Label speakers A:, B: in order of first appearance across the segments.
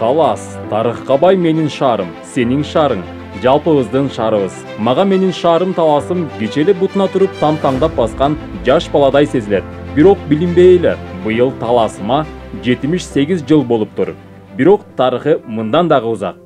A: Талас, тарыхка бай менин шаарым, сенин шаарың, жалпыбыздын шаарыбыз. Мага менин шаарым Таласым кечели бутуна туруп там-таңдап баскан жаш баладай сезилет. Бирок билинбей эле, быйыл Таласыма 78 жыл болуп тур. Бирок тарыхы мындан дагы узак.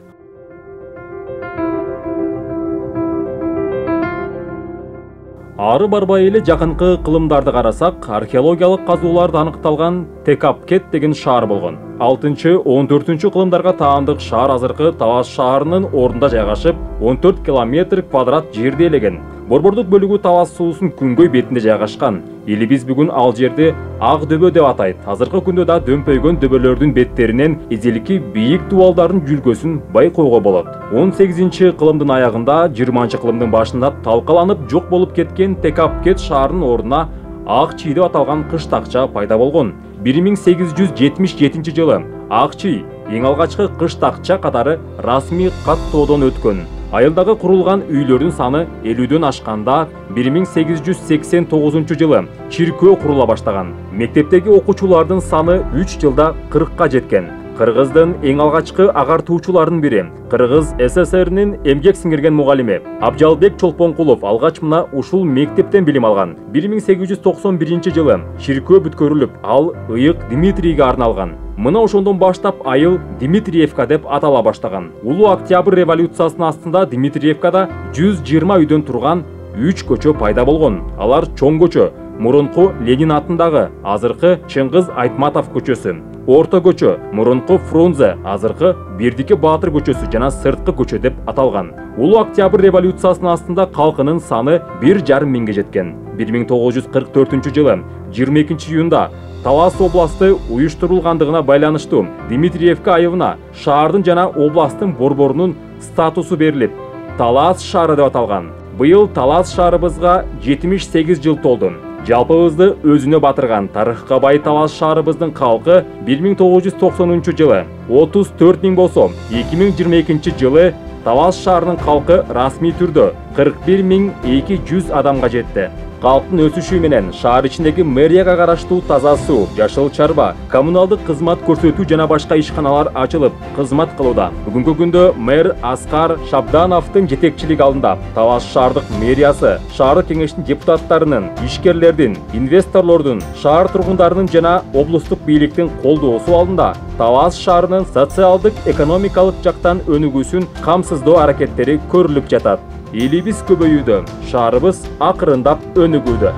A: Ары барбай эле жакынкы кылымдарды карасак, археологиялык казууларда аныкталган Текапкет деген шаар болгон. 6-14 кылымдарга таандык шаар азыркы Талас шаарынын ордунда жайгашып, 14 километр квадрат жерди ээлеген. Борбордук бөлүгү Талас суусунун күнгөй бетинде жайгашкан. Элибиз бүгүн ал жерди Ак дөбө деп атайт. Азыркы күндө да дөмпөйгөн дөбөлөрдүн беттеринен эзелики бийик дубалдардын жүргөсүн байкоого болот. 18-кылымдын аягында, 20-кылымдын башында талкаланып жок болуп кеткен Текапкет шаарынын ордуна Ак Чий деп аталган кыштакча пайда болгон. 1877 жылы Ак Чий эң алгачкы кыштакча катары расмий каттоодон өткөн. Айылдагы курулган үйлөрдүн саны 50дөн ашканда 1889 жылы чиркөө курула баштаган. Мектептеги окуучулардын саны 3 жылда 40ка жеткен. Кыргыздын эң алгачкы агартуучулардын бири, Кыргыз СССРнин эмгек сиңирген мугалими Абжалбек Чолпонкулов алгач мына ушул мектептен билим алган. 1891 жылы чиркөө бүткөрүлүп, ал ыйык Дмитрийге арналган. Мына ошондон баштап айыл Дмитриевка деп атала баштаган. Улуу Октябрь революциясынын астында Дмитриевкада 120 үйдөн турган 3 көчө пайда болгон. Алар чоң көчө, мурунку Ленин атындагы, азыркы Чыңгыз Айтматов көчөсү, орто көчө, мурунку Фрунзе, азыркы Бердике Баатыр көчөсү жана сырткы көчө деп аталган. Улуу Октябрь революциясынын астында калкынын саны 1,5 миңге жеткен. 1944 жылы 22 июнда Талас областы уюштурулгандыгына байланыштуу Дмитриевка айылына шаардын жана областтын борборунун статусу берилип, Талас шаары деп аталган. Быйыл Талас шаарыбызга 78 жыл толду. Жалпыбызды өзүнө батырган тарыхка бай Талас шаарыбыздын калкы 1990 жылы 34 миң болсо, 2022 жылы Талас шаарынын калкы расмий түрдө 41.200 адамга жетти. Калктын өсүшү менен шаар ичиндеги мэрияга караштуу таза суу, жашыл чарба, коммуналдык кызмат көрсөтүү жана башка ишканалар ачылып, кызмат кылууда. Бүгүнкү күндө мэр Аскар Шабдановдун жетекчилиги алында Талас шаардык мэриясы, шаардык кеңештин депутаттарынын, ишкерлердин, инвесторлордун, шаар тургундарынын жана облустук бийликтин колдоосу алында Талас шаарынын социалдык, экономикалык жактан өнүгүүсүн камсыздоо аракеттери көрүлүп жатат. Элибиз көбөйүүдө, шаарыбыз акырындап өнүгүүдө.